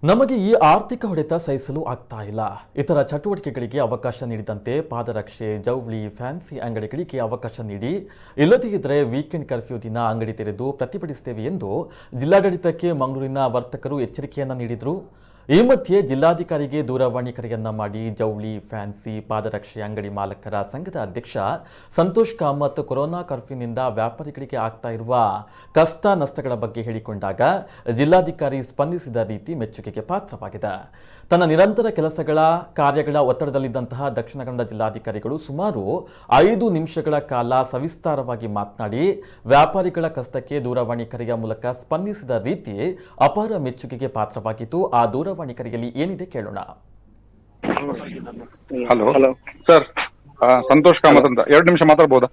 ನಮಗೆ ಈ ಆರ್ಥಿಕ ಹೊಡೆತ ಸಹಿಸಲು ಆಗ್ತಾ ಇಲ್ಲ. ಇತರ ಚಟುವಟಿಕೆಗಳಿಗೆ ಅವಕಾಶ ನೀಡಿದಂತೆ ಪಾದರಕ್ಷೆ, ಜೌಳಿ, ಫ್ಯಾನ್ಸಿ ಅಂಗಡಿಗಳಿಗೆ ಅವಕಾಶ ನೀಡಿ, ಇಲ್ಲದೇ ಇದ್ದರೆ ವೀಕೆಂಡ್ ಕರ್ಫ್ಯೂ ದಿನ ಅಂಗಡಿ ತೆರೆದು ಪ್ರತಿಭಟಿಸುತ್ತೇವೆ ಎಂದು ಜಿಲ್ಲಾಡಳಿತಕ್ಕೆ ಮಂಗಳೂರಿನ ವರ್ತಕರು ಎಚ್ಚರಿಕೆಯನ್ನ ನೀಡಿದರು. ಈ ಮಧ್ಯೆ ಜಿಲ್ಲಾಧಿಕಾರಿಗೆ ದೂರವಾಣಿ ಕರೆಯನ್ನ ಮಾಡಿ ಜೌಳಿ, ಫ್ಯಾನ್ಸಿ, ಪಾದರಕ್ಷೆ ಅಂಗಡಿ ಮಾಲಕರ ಸಂಘದ ಅಧ್ಯಕ್ಷ ಸಂತೋಷ್ ಕಾಮತ್ ಕೊರೋನಾ ಕರ್ಫ್ಯೂನಿಂದ ವ್ಯಾಪಾರಿಗಳಿಗೆ ಆಗ್ತಾ ಇರುವ ಕಷ್ಟ ನಷ್ಟಗಳ ಬಗ್ಗೆ ಹೇಳಿಕೊಂಡಾಗ ಜಿಲ್ಲಾಧಿಕಾರಿ ಸ್ಪಂದಿಸಿದ ರೀತಿ ಮೆಚ್ಚುಗೆಗೆ ಪಾತ್ರವಾಗಿದೆ. ತನ್ನ ನಿರಂತರ ಕಾರ್ಯಗಳ ಒತ್ತಡದಲ್ಲಿದ್ದಂತಹ ದಕ್ಷಿಣ ಕನ್ನಡ ಜಿಲ್ಲಾಧಿಕಾರಿಗಳು ಸುಮಾರು 5 ನಿಮಿಷಗಳ ಕಾಲ ಸವಿಸ್ತಾರವಾಗಿ ಮಾತನಾಡಿ ವ್ಯಾಪಾರಿಗಳ ಕಷ್ಟಕ್ಕೆ ದೂರವಾಣಿ ಕರೆಯ ಮೂಲಕ ಸ್ಪಂದಿಸಿದ ರೀತಿ ಅಪಾರ ಮೆಚ್ಚುಗೆಗೆ ಪಾತ್ರವಾಗಿದ್ದು. ಆ ದೂರವಾಣಿ ಕರೆಯಲ್ಲಿ ಏನಿದೆ ಕೇಳೋಣ. ಹಲೋ ಸರ್, ಸಂತೋಷ್ ಕಾಮತ್ ಅಂತ 2 ನಿಮಿಷ ಮಾತಾಡ್ಬೋದಾ?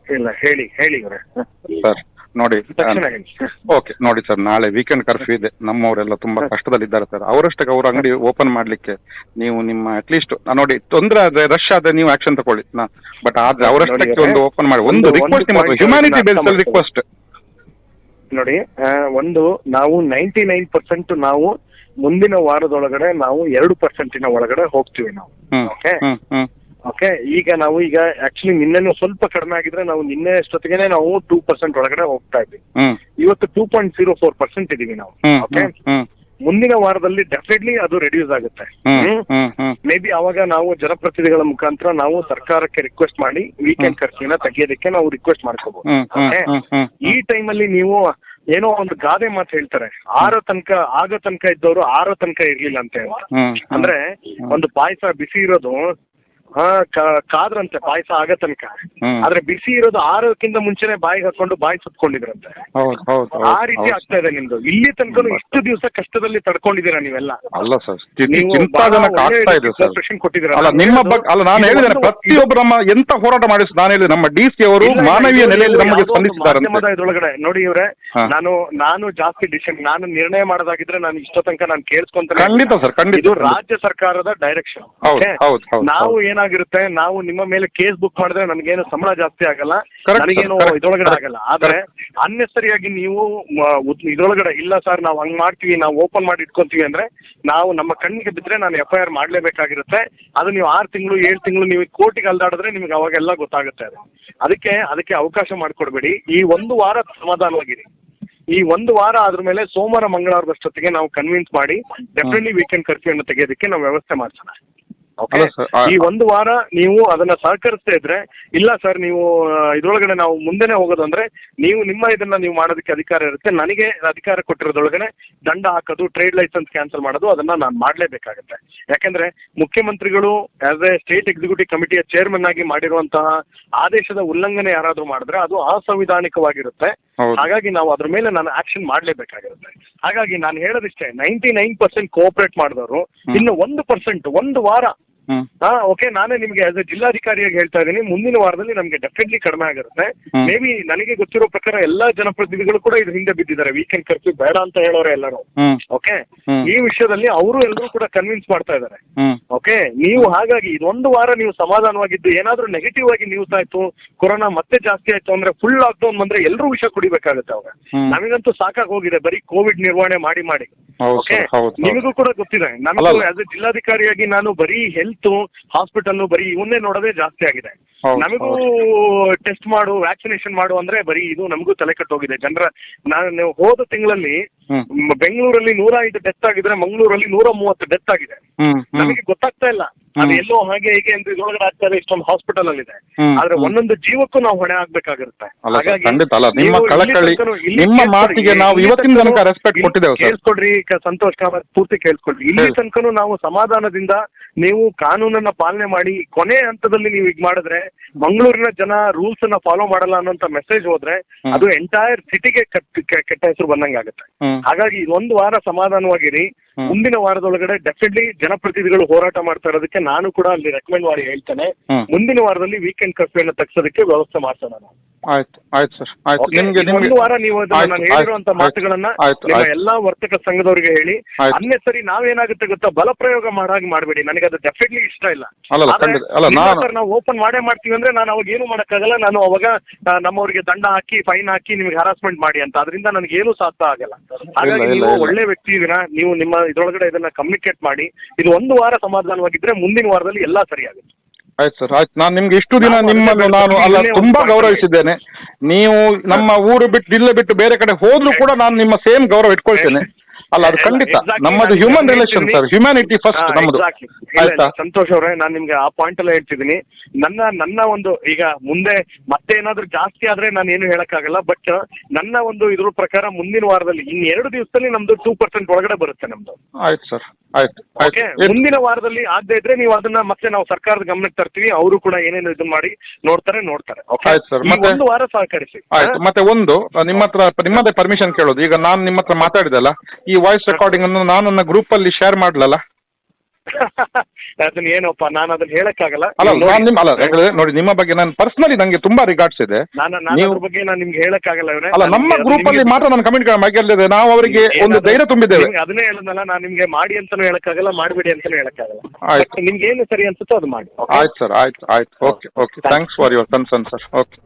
ಇಲ್ಲ, ಹೇಳಿ ಸರ್. ನೋಡಿ ನೋಡಿ ಸರ್, ನಾಳೆ ವೀಕೆಂಡ್ ಕರ್ಫ್ಯೂ ಇದೆ. ನಮ್ಮವರೆಲ್ಲ ತುಂಬಾ ಕಷ್ಟದಲ್ಲಿದ್ದಾರೆ ಸರ್. ಅವರಷ್ಟಕ್ಕೆ ಅವ್ರ ಅಂಗಡಿ ಓಪನ್ ಮಾಡ್ಲಿಕ್ಕೆ ನೀವು ನಿಮ್ಮ ಅಟ್ಲೀಸ್ಟ್ ನೋಡಿ, ತೊಂದರೆ ಆದ್ರೆ ರಶ್ ಆದ್ರೆ ನೀವು ಆಕ್ಷನ್ ತಗೊಳ್ಳಿ. ಬಟ್ ಆದ್ರೆ ಅವರಷ್ಟಕ್ಕೆ ಒಂದು ಓಪನ್ ಮಾಡಿ, ಒಂದು ರಿಕ್ವೆಸ್ಟ್, ಹ್ಯುಮ್ಯಾನಿಟಿ ಬೇಸ್ಡ್ ರಿಕ್ವೆಸ್ಟ್ ನೋಡಿ. ಒಂದು ನಾವು 99% ನಾವು ಮುಂದಿನ ವಾರದೊಳಗಡೆ ನಾವು 2% ಒಳಗಡೆ ಹೋಗ್ತೀವಿ ನಾವು. ಓಕೆ, ಈಗ ಆಕ್ಚುಲಿ ನಿನ್ನೆ ಸ್ವಲ್ಪ ಕಡಿಮೆ ಆಗಿದ್ರೆ ನಾವು ನಿನ್ನೆ ಅಷ್ಟೊತ್ತಿಗೆ ನಾವು 2% ಒಳಗಡೆ ಹೋಗ್ತಾ ಇದ್ವಿ. ಇವತ್ತು 2.04% ಇದೀವಿ ನಾವು. ಓಕೆ, ಮುಂದಿನ ವಾರದಲ್ಲಿ ಡೆಫಿನೆಟ್ಲಿ ಅದು ರೆಡ್ಯೂಸ್ ಆಗುತ್ತೆ. ಮೇ ಬಿ ಅವಾಗ ನಾವು ಜನಪ್ರತಿನಿಧಿಗಳ ಮುಖಾಂತರ ನಾವು ಸರ್ಕಾರಕ್ಕೆ ರಿಕ್ವೆಸ್ಟ್ ಮಾಡಿ ವೀಕೆಂಡ್ ಕರ್ಫ್ಯೂನ ತೆಗೆಯೋದಕ್ಕೆ ನಾವು ರಿಕ್ವೆಸ್ಟ್ ಮಾಡ್ಕೋಬಹುದು. ಈ ಟೈಮಲ್ಲಿ ನೀವು ಏನೋ ಒಂದು ಗಾದೆ ಮಾತು ಹೇಳ್ತಾರೆ, ಆಗ ತನಕ ಇದ್ದವರು 6 ತನಕ ಇರ್ಲಿಲ್ಲ ಅಂತ ಹೇಳಿ. ಅಂದ್ರೆ ಒಂದು ಪಾಯಸ ಬಿಸಿ ಇರೋದು ಕಾದ್ರಂತೆ ಪಾಯಸ ಆಗ ತನಕ, ಆದ್ರೆ ಬಿಸಿ ಇರೋದು 6ಕ್ಕಿಂತ ಮುಂಚೆನೆ ಬಾಯಿಗೆ ಹಾಕೊಂಡು ಬಾಯಿ ಸುತ್ಕೊಂಡಿದ್ರಂತೆ. ಆ ರೀತಿ ಆಗ್ತಾ ಇದೆ ನಿಮ್ದು. ಇಲ್ಲಿ ತನಕ ಇಷ್ಟು ದಿವಸ ಕಷ್ಟದಲ್ಲಿ ತಡ್ಕೊಂಡಿದ್ದೀರಾ ನೀವೆಲ್ಲ. ಅಲ್ಲ ಸರ್, ನಾನು ಹೇಳಿದ್ದೇನೆ ಪ್ರತಿಯೊಬ್ಬರು ನಮ್ಮ ಎಂತ ಹೋರಾಟ ಮಾಡಿ. ನಾನು ಹೇಳಿದೆ ನಮ್ಮ DC ಅವರು ಮಾನವೀಯ ನೆಲೆಯಲ್ಲಿ ನಮಗೆ ಸ್ಪಂದಿಸಿದ್ದಾರೆ. ಇದ್ರೊಳಗಡೆ ನೋಡಿ ಇವ್ರೆ, ನಾನು ಜಾಸ್ತಿ ಡಿಸಿಷನ್ ನಾನು ನಿರ್ಣಯ ಮಾಡೋದಾಗಿದ್ರೆ ನಾನು ಇಷ್ಟೋ ತನಕ ನಾನು ಕೇಳಿಸ್ಕೊಂತ. ಖಂಡಿತ ಸರ್, ಖಂಡಿತ. ಇದು ರಾಜ್ಯ ಸರ್ಕಾರದ ಡೈರೆಕ್ಷನ್. ನಾವು ಏನಾಗಿರುತ್ತೆ, ನಾವು ನಿಮ್ಮ ಮೇಲೆ ಕೇಸ್ ಬುಕ್ ಮಾಡಿದ್ರೆ ನನಗೇನು ಸಂಬಳ ಜಾಸ್ತಿ ಆಗಲ್ಲ, ನನಗೇನು ಇದ್ರೊಳಗಡೆ ಆಗಲ್ಲ. ಆದ್ರೆ ಅನ್ನೆಸರಿಯಾಗಿ ನೀವು ಇದ್ರೊಳಗಡೆ ಇಲ್ಲ ಸರ್ ನಾವು ಹಂಗ್ ಮಾಡ್ತೀವಿ, ನಾವು ಓಪನ್ ಮಾಡಿ ಇಟ್ಕೊಂತೀವಿ ಅಂದ್ರೆ ನಾವು ನಮ್ಮ ಕಣ್ಣಿಗೆ ಬಿದ್ರೆ ನಾನು FIR ಮಾಡ್ಲೇಬೇಕಾಗಿರುತ್ತೆ. ಅದು ನೀವು 6 ತಿಂಗಳು 7 ತಿಂಗಳು ನೀವು ಕೋರ್ಟಿಗೆ ಅಲ್ದಾಡಿದ್ರೆ ನಿಮ್ಗೆ ಅವಾಗೆಲ್ಲ ಗೊತ್ತಾಗುತ್ತೆ. ಅದಕ್ಕೆ ಅವಕಾಶ ಮಾಡ್ಕೊಡ್ಬೇಡಿ. ಈ 1 ವಾರ ಸಮಾಧಾನವಾಗಿರಿ. ಈ 1 ವಾರ ಆದ್ರ ಮೇಲೆ ಸೋಮವಾರ ಮಂಗಳವಾರದಷ್ಟೊತ್ತಿಗೆ ನಾವು ಕನ್ವಿನ್ಸ್ ಮಾಡಿ ಡೆಫಿನೆಟ್ಲಿ ವೀಕೆಂಡ್ ಕರ್ಫ್ಯೂ ಅನ್ನು ತೆಗೆಯೋದಕ್ಕೆ ನಾವು ವ್ಯವಸ್ಥೆ ಮಾಡ್ಸೋಣ. ಈ 1 ವಾರ ನೀವು ಅದನ್ನ ಸಹಕರಿಸ್ತಾ ಇದ್ರೆ, ಇಲ್ಲ ಸರ್ ನೀವು ಇದ್ರೊಳಗಡೆ ನಾವು ಮುಂದೆನೆ ಹೋಗೋದು ಅಂದ್ರೆ ನಿಮ್ಮ ಇದನ್ನ ನೀವು ಮಾಡೋದಕ್ಕೆ ಅಧಿಕಾರ ಇರುತ್ತೆ. ನನಗೆ ಅಧಿಕಾರ ಕೊಟ್ಟಿರೋದ್ರೊಳಗಡೆ ದಂಡ ಹಾಕೋದು, ಟ್ರೇಡ್ ಲೈಸೆನ್ಸ್ ಕ್ಯಾನ್ಸಲ್ ಮಾಡೋದು, ಅದನ್ನ ನಾನು ಮಾಡ್ಲೇಬೇಕಾಗುತ್ತೆ. ಯಾಕಂದ್ರೆ ಮುಖ್ಯಮಂತ್ರಿಗಳು ಆಸ್ ಎ ಸ್ಟೇಟ್ ಎಕ್ಸಿಕ್ಯೂಟಿವ್ ಕಮಿಟಿಯ ಚೇರ್ಮನ್ ಆಗಿ ಮಾಡಿರುವಂತಹ ಆದೇಶದ ಉಲ್ಲಂಘನೆ ಯಾರಾದ್ರೂ ಮಾಡಿದ್ರೆ ಅದು ಅಸಂವಿಧಾನಿಕವಾಗಿರುತ್ತೆ. ಹಾಗಾಗಿ ನಾವು ಅದ್ರ ಮೇಲೆ ನಾನು ಆಕ್ಷನ್ ಮಾಡ್ಲೇಬೇಕಾಗಿರುತ್ತೆ. ಹಾಗಾಗಿ ನಾನು ಹೇಳೋದಿಷ್ಟೇ, 99% ಕೋಆಪರೇಟ್ ಮಾಡಿದವರು ಇನ್ನು 1% 1 ವಾರ ಓಕೆ, ನಾನೇ ನಿಮ್ಗೆ ಆಸ್ ಎ ಜಿಲ್ಲಾಧಿಕಾರಿಯಾಗಿ ಹೇಳ್ತಾ ಇದ್ದೀನಿ, ಮುಂದಿನ ವಾರದಲ್ಲಿ ನಮ್ಗೆ ಡೆಫಿನೆಟ್ಲಿ ಕಡಿಮೆ ಆಗಿರುತ್ತೆ. ಮೇ ಬಿ ನನಗೆ ಗೊತ್ತಿರೋ ಪ್ರಕಾರ ಎಲ್ಲಾ ಜನಪ್ರತಿನಿಧಿಗಳು ಕೂಡ ಇದ್ರ ಹಿಂದೆ ಬಿದ್ದಿದ್ದಾರೆ, ವೀಕೆಂಡ್ ಕರ್ಫ್ಯೂ ಬೇಡ ಅಂತ ಹೇಳೋರೆ ಎಲ್ಲರೂ. ಓಕೆ, ಈ ವಿಷಯದಲ್ಲಿ ಅವರು ಎಲ್ಲರೂ ಕೂಡ ಕನ್ವಿನ್ಸ್ ಮಾಡ್ತಾ ಇದ್ದಾರೆ. ಓಕೆ, ನೀವು ಹಾಗಾಗಿ ಇದೊಂದು ವಾರ ನೀವು ಸಮಾಧಾನವಾಗಿದ್ದು, ಏನಾದ್ರೂ ನೆಗೆಟಿವ್ ಆಗಿ ನ್ಯೂಸ್ ಆಯ್ತು, ಕೊರೋನಾ ಮತ್ತೆ ಜಾಸ್ತಿ ಆಯ್ತು ಅಂದ್ರೆ ಫುಲ್ ಲಾಕ್ಡೌನ್ ಬಂದ್ರೆ ಎಲ್ಲರೂ ವಿಷಯ ಕುಡಿಬೇಕಾಗುತ್ತೆ. ಅವಾಗ ನಮಗಂತೂ ಸಾಕಾಗಿ ಹೋಗಿದೆ ಬರೀ ಕೋವಿಡ್ ನಿರ್ವಹಣೆ ಮಾಡಿ. ಓಕೆ, ನಿಮಗೂ ಕೂಡ ಗೊತ್ತಿದೆ, ನಮಗೂ ಆಸ್ ಎ ಜಿಲ್ಲಾಧಿಕಾರಿಯಾಗಿ ನಾನು ಬರೀ ಹೆಲ್ತ್ ಹಾಸ್ಪಿಟಲ್ ಬರೀ ಇವನ್ನೇ ನೋಡೋದೇ ಜಾಸ್ತಿ ಆಗಿದೆ. ನಮಗೂ ಟೆಸ್ಟ್ ಮಾಡು, ವ್ಯಾಕ್ಸಿನೇಷನ್ ಮಾಡು ಅಂದ್ರೆ ಬರೀ ಇದು ನಮಗೂ ತಲೆ ಕಟ್ಟೋಗಿದೆ ಜನರ. ನಾನು ಹೋದ ತಿಂಗಳಲ್ಲಿ ಬೆಂಗಳೂರಲ್ಲಿ 105 ಡೆತ್ ಆಗಿದ್ರೆ ಮಂಗಳೂರಲ್ಲಿ 130 ಡೆತ್ ಆಗಿದೆ. ನಮಗೆ ಗೊತ್ತಾಗ್ತಾ ಇಲ್ಲ, ಅದು ಎಲ್ಲೋ ಹಾಗೆ ಹೀಗೆ ಅಂತ ಇದ್ರೊಳಗಡೆ ಆಗ್ತಾ ಇದೆ. ಇಷ್ಟೊಂದು ಹಾಸ್ಪಿಟಲ್ ಅಲ್ಲಿ ಇದೆ, ಆದ್ರೆ ಒಂದೊಂದು ಜೀವಕ್ಕೂ ನಾವು ಹೊಣೆ ಆಗ್ಬೇಕಾಗಿರುತ್ತೆ. ಹಾಗಾಗಿ ಕೇಳಿಸ್ಕೊಡ್ರಿ ಸಂತೋಷ್ ಕಾಮತ್, ಪೂರ್ತಿ ಕೇಳಿಸ್ಕೊಡ್ರಿ. ಇಲ್ಲಿ ತನಕನೂ ನಾವು ಸಮಾಧಾನದಿಂದ ನೀವು ಕಾನೂನನ್ನ ಪಾಲನೆ ಮಾಡಿ ಕೊನೆ ಹಂತದಲ್ಲಿ ನೀವು ಈಗ ಮಾಡಿದ್ರೆ ಮಂಗಳೂರಿನ ಜನ ರೂಲ್ಸ್ ಅನ್ನ ಫಾಲೋ ಮಾಡಲ್ಲ ಅನ್ನೋಂತ ಮೆಸೇಜ್ ಹೋದ್ರೆ ಅದು ಎಂಟೈರ್ ಸಿಟಿಗೆ ಕೆಟ್ಟ ಹೆಸರು ಬಂದಂಗೆ ಆಗುತ್ತೆ. ಹಾಗಾಗಿ 1 ವಾರ ಸಮಾಧಾನವಾಗಿರಿ. ಮುಂದಿನ ವಾರದೊಳಗಡೆ ಡೆಫಿನೆಟ್ಲಿ ಜನಪ್ರತಿನಿಧಿಗಳು ಹೋರಾಟ ಮಾಡ್ತಾ ಇರೋದಕ್ಕೆ ನಾನು ಕೂಡ ಅಲ್ಲಿ ರೆಕಮೆಂಡ್ ಮಾಡಿ ಹೇಳ್ತೇನೆ. ಮುಂದಿನ ವಾರದಲ್ಲಿ ವೀಕೆಂಡ್ ಕರ್ಫ್ಯೂ ಅನ್ನು ತಗ್ಸೋದಕ್ಕೆ ವ್ಯವಸ್ಥೆ ಮಾಡ್ಸೋಣ. ಆಯ್ತು ಆಯ್ತು ಸರ್ ಆಯ್ತು. ನಿಮ್ಗೆ ಒಂದು ವಾರ ನೀವು ನಾನು ಹೇಳಿರುವಂತ ಮಾತುಗಳನ್ನ ನಿಮ್ಮ ಎಲ್ಲಾ ವರ್ತಕ ಸಂಘದವರಿಗೆ ಹೇಳಿ. ಅನ್ನೆಸರಿ ನಾವೇನಾಗುತ್ತೆ ಗೊತ್ತಾ, ಬಲ ಪ್ರಯೋಗ ಮಾಡಾಗಿ ಮಾಡಬೇಡಿ. ನನಗೆ ಅದು ಡೆಫಿನೆಟ್ಲಿ ಇಷ್ಟ ಇಲ್ಲ. ನಾವು ಓಪನ್ ಮಾಡೇ ಮಾಡ್ತೀವಿ ಅಂದ್ರೆ ನಾನು ಅವಾಗ ಏನು ಮಾಡಕ್ಕಾಗಲ್ಲ. ನಾನು ಅವಾಗ ನಮ್ಮವರಿಗೆ ದಂಡ ಹಾಕಿ ಫೈನ್ ಹಾಕಿ ನಿಮ್ಗೆ ಹರಾಸ್ಮೆಂಟ್ ಮಾಡಿ ಅಂತ, ಅದರಿಂದ ನನಗೆ ಏನು ಸಾಧ್ಯ ಆಗಲ್ಲ. ಹಾಗಾಗಿ ನೀವು ಒಳ್ಳೆ ವ್ಯಕ್ತಿ ಇದೀರಾ, ನೀವು ನಿಮ್ಮ ಇದ್ರೊಳಗಡೆ ಇದನ್ನ ಕಮ್ಯುನಿಕೇಟ್ ಮಾಡಿ. ಇದು ಒಂದು ವಾರ ಸಮಾಧಾನವಾಗಿದ್ರೆ ಮುಂದಿನ ವಾರದಲ್ಲಿ ಎಲ್ಲಾ ಸರಿಯಾಗುತ್ತೆ. ಆಯ್ತು ಸರ್ ಆಯ್ತು. ನಾನು ನಿಮ್ಗೆ ಇಷ್ಟು ದಿನ ನಿಮ್ಮನ್ನು ನಾನು ತುಂಬಾ ಗೌರವಿಸಿದ್ದೇನೆ. ನೀವು ನಮ್ಮ ಊರು ಬಿಟ್ಟು ಜಿಲ್ಲೆ ಬಿಟ್ಟು ಬೇರೆ ಕಡೆ ಹೋದ್ರೂ ಕೂಡ ನಾನು ನಿಮ್ಮ ಸೇಮ್ ಗೌರವ ಇಟ್ಕೊಳ್ತೇನೆ. ಅಲ್ಲ ಅದು ಖಂಡಿತ ನಮ್ಮದು human relation sir, humanity first ನಮ್ಮದು. ಆಯ್ತಾ ಸಂತೋಷ್ ಅವರೇ, ನಾನು ನಿಮ್ಗೆ ಆ ಪಾಯಿಂಟ್ ಎಲ್ಲ ಹೇಳ್ತಿದ್ದೀನಿ. ನನ್ನ ಒಂದು ಈಗ ಮುಂದೆ ಮತ್ತೆ ಏನಾದ್ರೂ ಜಾಸ್ತಿ ಆದ್ರೆ ನಾನು ಏನು ಹೇಳಕ್ಕಾಗಲ್ಲ. ಬಟ್ ನನ್ನ ಒಂದು ಇದ್ರ ಪ್ರಕಾರ ಮುಂದಿನ ವಾರದಲ್ಲಿ ಇನ್ 2 ದಿವಸದಲ್ಲಿ ನಮ್ದು 2% ಒಳಗಡೆ ಬರುತ್ತೆ ನಮ್ದು. ಆಯ್ತು ಸರ್ ಆಯ್ತು. ಓಕೆ, ಮುಂದಿನ ವಾರದಲ್ಲಿ ಆಗದೆ ಇದ್ರೆ ನೀವು ಅದನ್ನ ಮತ್ತೆ ನಾವು ಸರ್ಕಾರದ ಗಮನಕ್ಕೆ ತರ್ತೀವಿ. ಅವರು ಕೂಡ ಏನೇನು ಇದನ್ನ ಮಾಡಿ ನೋಡ್ತಾರೆ. ಆಯ್ತು ಸರ್. ಒಂದು ವಾರ ಸಹಕರಿಸಿ. ಆಯ್ತು. ಮತ್ತೆ ಒಂದು ನಿಮ್ಮದೇ ಪರ್ಮಿಷನ್ ಕೇಳೋದು. ಈಗ ನಾನು ನಿಮ್ಮ ಹತ್ರ ಮಾತಾಡಿದಲ್ಲ, ಈ ವಾಯ್ಸ್ ರೆಕಾರ್ಡಿಂಗ್ ಅನ್ನು ನಾನು ನನ್ನ ಗ್ರೂಪ್ ಅಲ್ಲಿ ಶೇರ್ ಮಾಡ್ಲಲ್ಲ? ಅದನ್ನ ಏನಪ್ಪ ನಾನು ಅದನ್ನ ಹೇಳಕ್ಕಾಗಲ್ಲ. ನೋಡಿ, ನಿಮ್ಮ ಬಗ್ಗೆ ನಾನು ಪರ್ಸನಲಿ ನಂಗೆ ತುಂಬಾ ರಿಗಾರ್ಡ್ಸ್ ಇದೆ. ಅದ್ರ ಬಗ್ಗೆ ನಾನು ನಿಮ್ಗೆ ಹೇಳಕ್ಕಾಗಲ್ಲ. ಅಲ್ಲ, ನಮ್ಮ ಗ್ರೂಪ್ ಅಲ್ಲಿ ಮಾತ್ರ ನಾನು ಕಮೆಂಟ್ ಮಾಡಿದೆ. ನಾವು ಅವರಿಗೆ ಒಂದು ಧೈರ್ಯ ತುಂಬಿದ್ದೇವೆ. ಅದನ್ನೇ ಹೇಳದಲ್ಲ, ನಾನು ನಿಮ್ಗೆ ಮಾಡಿ ಅಂತಾನು ಹೇಳಕ್ಕಾಗಲ್ಲ, ಮಾಡಬೇಡಿ ಅಂತಾನು ಹೇಳಕ್ಕಾಗಲ್ಲ. ನಿಮ್ಗೆ ಏನು ಸರಿ ಅನ್ಸುತ್ತೋ ಅದು ಮಾಡಿ. ಆಯ್ತು ಸರ್ ಆಯ್ತು. Okay thanks for your concern sir. Okay.